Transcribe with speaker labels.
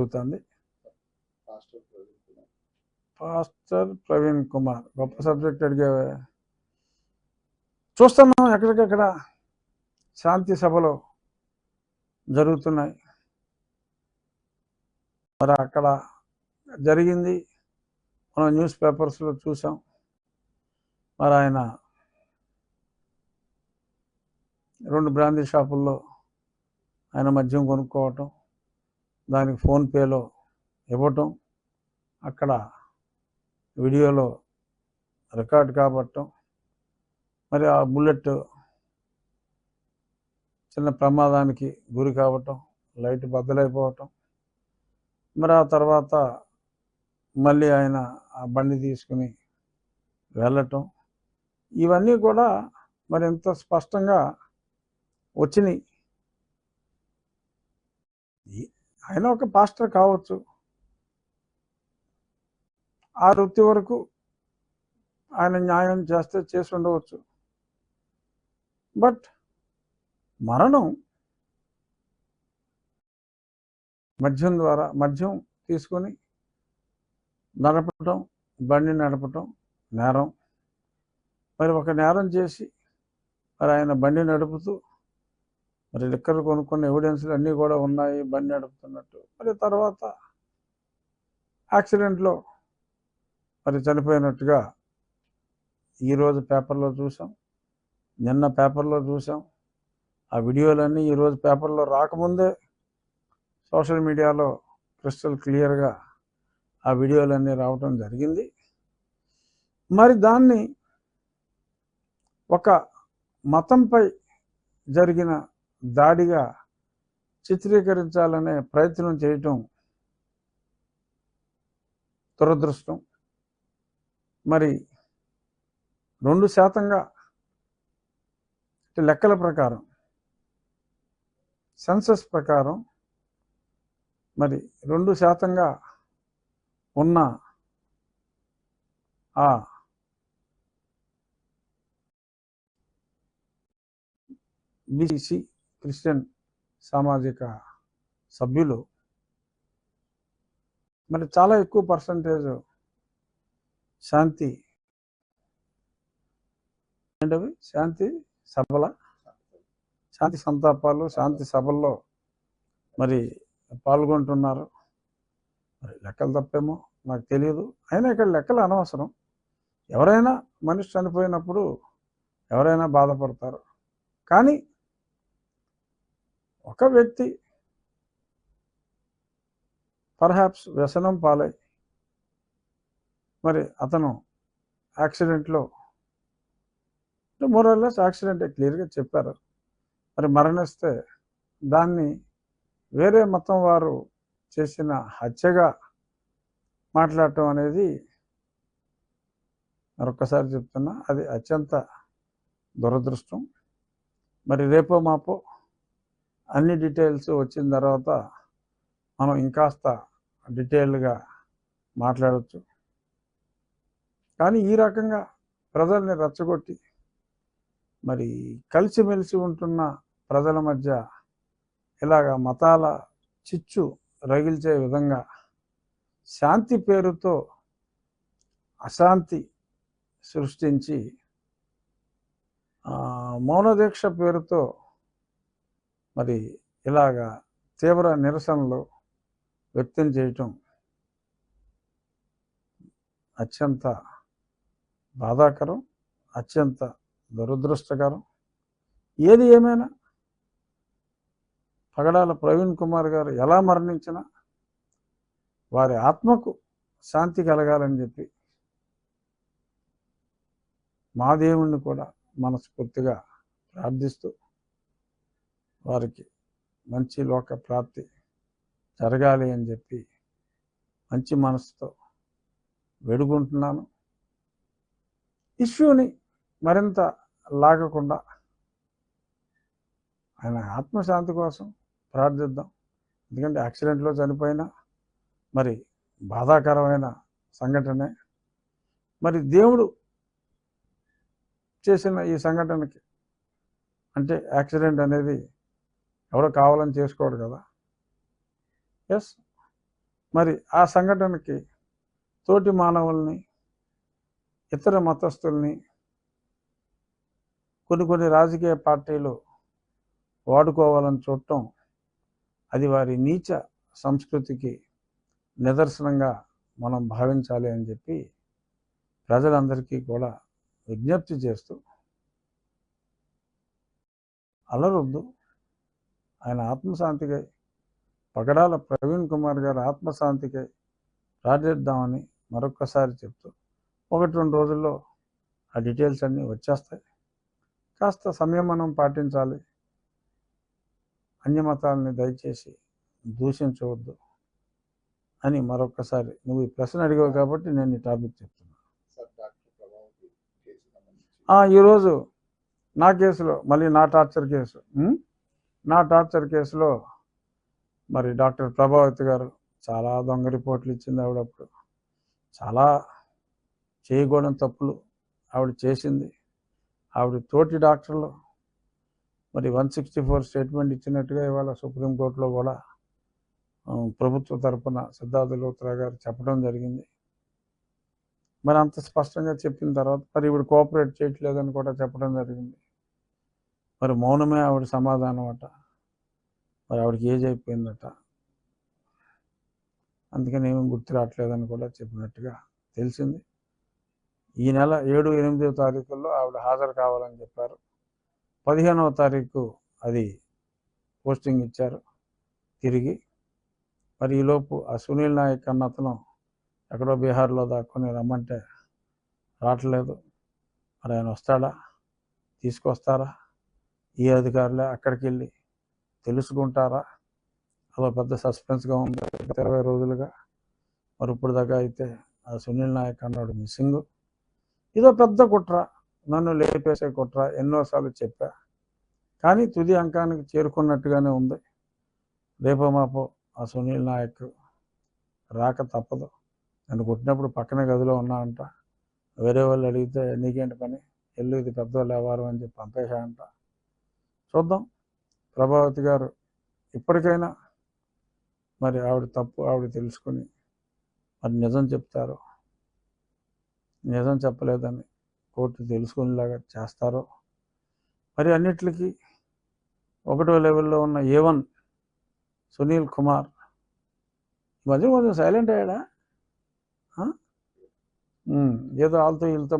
Speaker 1: జరుగుతుంది. పాస్టర్ ప్రవీణ్ కుమార్, గొప్ప సబ్జెక్ట్ అడిగావే. చూస్తున్నాం ఎక్కడికక్కడ శాంతి సభలు జరుగుతున్నాయి. మరి అక్కడ జరిగింది మనం న్యూస్ పేపర్స్లో చూసాం. మరి ఆయన 2 బ్రాందీ షాపుల్లో ఆయన మద్యం కొనుక్కోవటం, దానికి ఫోన్పేలో ఇవ్వటం, అక్కడ వీడియోలో రికార్డ్ కాబట్టం, మరి ఆ బుల్లెట్ చిన్న ప్రమాదానికి గురి కావటం, లైట్ బద్దలైపోవటం, మరి ఆ తర్వాత మళ్ళీ ఆయన ఆ బండి తీసుకుని వెళ్ళటం, ఇవన్నీ కూడా మరి ఎంత స్పష్టంగా వచ్చినాయి. ఆయన ఒక పాస్టర్ కావచ్చు, ఆ వృత్తి వరకు ఆయన న్యాయం చేసి ఉండవచ్చు. బట్ మరణం మద్యం తీసుకొని నడపటం, బండి నడపటం నేరం. మరి ఒక నేరం చేసి మరి ఆయన బండి నడుపుతూ మరి లిక్కర్ కొనుక్కున్న ఎవిడెన్స్లు అన్నీ కూడా ఉన్నాయి బండి నడుపుతున్నట్టు. మరి తర్వాత యాక్సిడెంట్లో మరి చనిపోయినట్టుగా ఈరోజు పేపర్లో చూసాం, నిన్న పేపర్లో చూసాం. ఆ వీడియోలన్నీ ఈరోజు పేపర్లో రాకముందే సోషల్ మీడియాలో క్రిస్టల్ క్లియర్గా ఆ వీడియోలన్నీ రావటం జరిగింది. మరి దాన్ని ఒక మతంపై జరిగిన దాడిగా చిత్రీకరించాలనే ప్రయత్నం చేయటం దురదృష్టం. మరి 2% లెక్కల ప్రకారం, సెన్సస్ ప్రకారం మరి 2% ఉన్న ఆ బీసీ క్రిస్టియన్ సామాజిక సభ్యులు మరి చాలా ఎక్కువ పర్సంటేజ్ శాంతి ఏంటవి శాంతి సంతాపాలు, శాంతి సభల్లో మరి పాల్గొంటున్నారు. మరి లెక్కలు తప్పేమో నాకు తెలియదు. అయినా ఇక్కడ లెక్కలు అనవసరం. ఎవరైనా మనిషి చనిపోయినప్పుడు ఎవరైనా బాధపడతారు. కానీ ఒక వ్యక్తి పర్హాప్స్ వ్యసనం పాలై మరి అతను యాక్సిడెంట్లో, మోరల్లెస్ యాక్సిడెంటే క్లియర్గా చెప్పారు, మరి మరణిస్తే దాన్ని వేరే మతం వారు చేసిన హత్యగా మాట్లాడటం అనేది మరొకసారి చెప్తున్నా, అది అత్యంత దురదృష్టం. మరి రేపో మాపో అన్ని డీటెయిల్స్ వచ్చిన తర్వాత మనం ఇంకాస్త డీటెయిల్గా మాట్లాడవచ్చు. కానీ ఈ రకంగా ప్రజల్ని రెచ్చగొట్టి మరి కలిసిమెలిసి ఉంటున్న ప్రజల మధ్య ఇలాగా మతాల చిచ్చు రగిల్చే విధంగా శాంతి పేరుతో అశాంతి సృష్టించి మౌనదీక్ష పేరుతో మరి ఇలాగా తీవ్ర నిరసనలు వ్యక్తం చేయటం అత్యంత బాధాకరం, అత్యంత దురదృష్టకరం. ఏది ఏమైనా పగడాల ప్రవీణ్ కుమార్ గారు ఎలా మరణించినా వారి ఆత్మకు శాంతి కలగాలని చెప్పి మా దేవుణ్ణి కూడా మనస్ఫూర్తిగా ప్రార్థిస్తూ వారికి మంచి లోక ప్రాప్తి జరగాలి అని చెప్పి మంచి మనసుతో వేడుకుంటున్నాను. ఇష్యూని మరింత లాగకుండా ఆయన ఆత్మశాంతి కోసం ప్రార్థిద్దాం. ఎందుకంటే యాక్సిడెంట్లో చనిపోయినా మరి బాధాకరమైన సంఘటనే. మరి దేవుడు చేసిన ఈ సంఘటనకి, అంటే యాక్సిడెంట్ అనేది ఎవడో కావాలని చేసుకోడు కదా. ఎస్, మరి ఆ సంఘటనకి తోటి మానవుల్ని, ఇతర మతస్థుల్ని కొన్ని రాజకీయ పార్టీలు వాడుకోవాలని చూడటం, అది వారి నీచ సంస్కృతికి నిదర్శనంగా మనం భావించాలి అని చెప్పి ప్రజలందరికీ కూడా విజ్ఞప్తి చేస్తూ, అలరొద్దు, ఆయన ఆత్మశాంతికై, పగడాల ప్రవీణ్ కుమార్ గారి ఆత్మశాంతికై ప్రార్థిద్దామని మరొక్కసారి చెప్తూ, 1-2 రోజుల్లో ఆ డీటెయిల్స్ అన్నీ వచ్చేస్తాయి. కాస్త సంయమనం పాటించాలి. అన్యమతాలని దయచేసి దూషించవద్దు అని మరొక్కసారి, నువ్వు ఈ ప్రశ్న అడిగావు కాబట్టి నేను ఈ టాపిక్ చెప్తున్నాను. ఈరోజు నా కేసులో, మళ్ళీ నా టార్చర్ కేసులో మరి డాక్టర్ ప్రభావతి గారు చాలా దొంగ రిపోర్ట్లు ఇచ్చింది. ఆవిడప్పుడు చాలా చేయకూడని తప్పులు ఆవిడ చేసింది. ఆవిడ తోటి డాక్టర్లు మరి 164 స్టేట్మెంట్ ఇచ్చినట్టుగా ఇవాళ సుప్రీంకోర్టులో కూడా ప్రభుత్వ తరపున సిద్ధార్థ లూత్రా గారు చెప్పడం జరిగింది. మరి అంత స్పష్టంగా చెప్పిన తర్వాత మరి ఈవిడ కోఆపరేట్ చేయట్లేదని కూడా చెప్పడం జరిగింది. మరి మౌనమే ఆవిడ సమాధానం అట. మరి ఆవిడకి ఏజ్ అయిపోయిందట, అందుకని ఏమీ గుర్తు రావట్లేదని కూడా చెప్పినట్టుగా తెలిసింది. ఈ నెల 7, 8వ తారీఖుల్లో ఆవిడ హాజరు కావాలని చెప్పారు. 15వ తారీఖు అది పోస్టింగ్ ఇచ్చారు తిరిగి. మరి ఈలోపు ఆ సునీల్ నాయక్ అన్న అతను ఎక్కడో బీహార్లో దాక్కుని రమ్మంటే రావట్లేదు. మరి ఆయన వస్తాడా, తీసుకొస్తారా, ఈ అధికారులే అక్కడికి వెళ్ళి తెలుసుకుంటారా? అలా పెద్ద సస్పెన్స్గా ఉంది 20 రోజులుగా. మరి ఇప్పుడు దాకా అయితే ఆ సునీల్ నాయక్ అన్నాడు మిస్సింగ్. ఇదో పెద్ద కుట్ర, నన్ను లేపేసే కుట్ర, ఎన్నోసార్లు చెప్పా. కానీ తుది అంకానికి చేరుకున్నట్టుగానే ఉంది. రేపో మాపో ఆ సునీల్ నాయక్ రాక తప్పదు. నన్ను కొట్టినప్పుడు పక్కనే గదిలో ఉన్నా అంట. వేరే వాళ్ళు అడిగితే నీకేంటి పని, ఎల్లు, ఇది పెద్దవాళ్ళు వ్యవహారం అని చెప్పి పంపేశాయంట. చూద్దాం, ప్రభావతి గారు ఇప్పటికైనా మరి ఆవిడ తప్పు ఆవిడ తెలుసుకుని మరి నిజం చెప్తారో, నిజం చెప్పలేదని కోర్టు తెలుసుకునేలాగా చేస్తారో. మరి అన్నిటికీ 1వ లెవెల్లో ఉన్న A1 సునీల్ కుమార్ ఈ మధ్య కొంచెం సైలెంట్ అయ్యాడా? ఏదో వాళ్ళతో వీళ్ళతో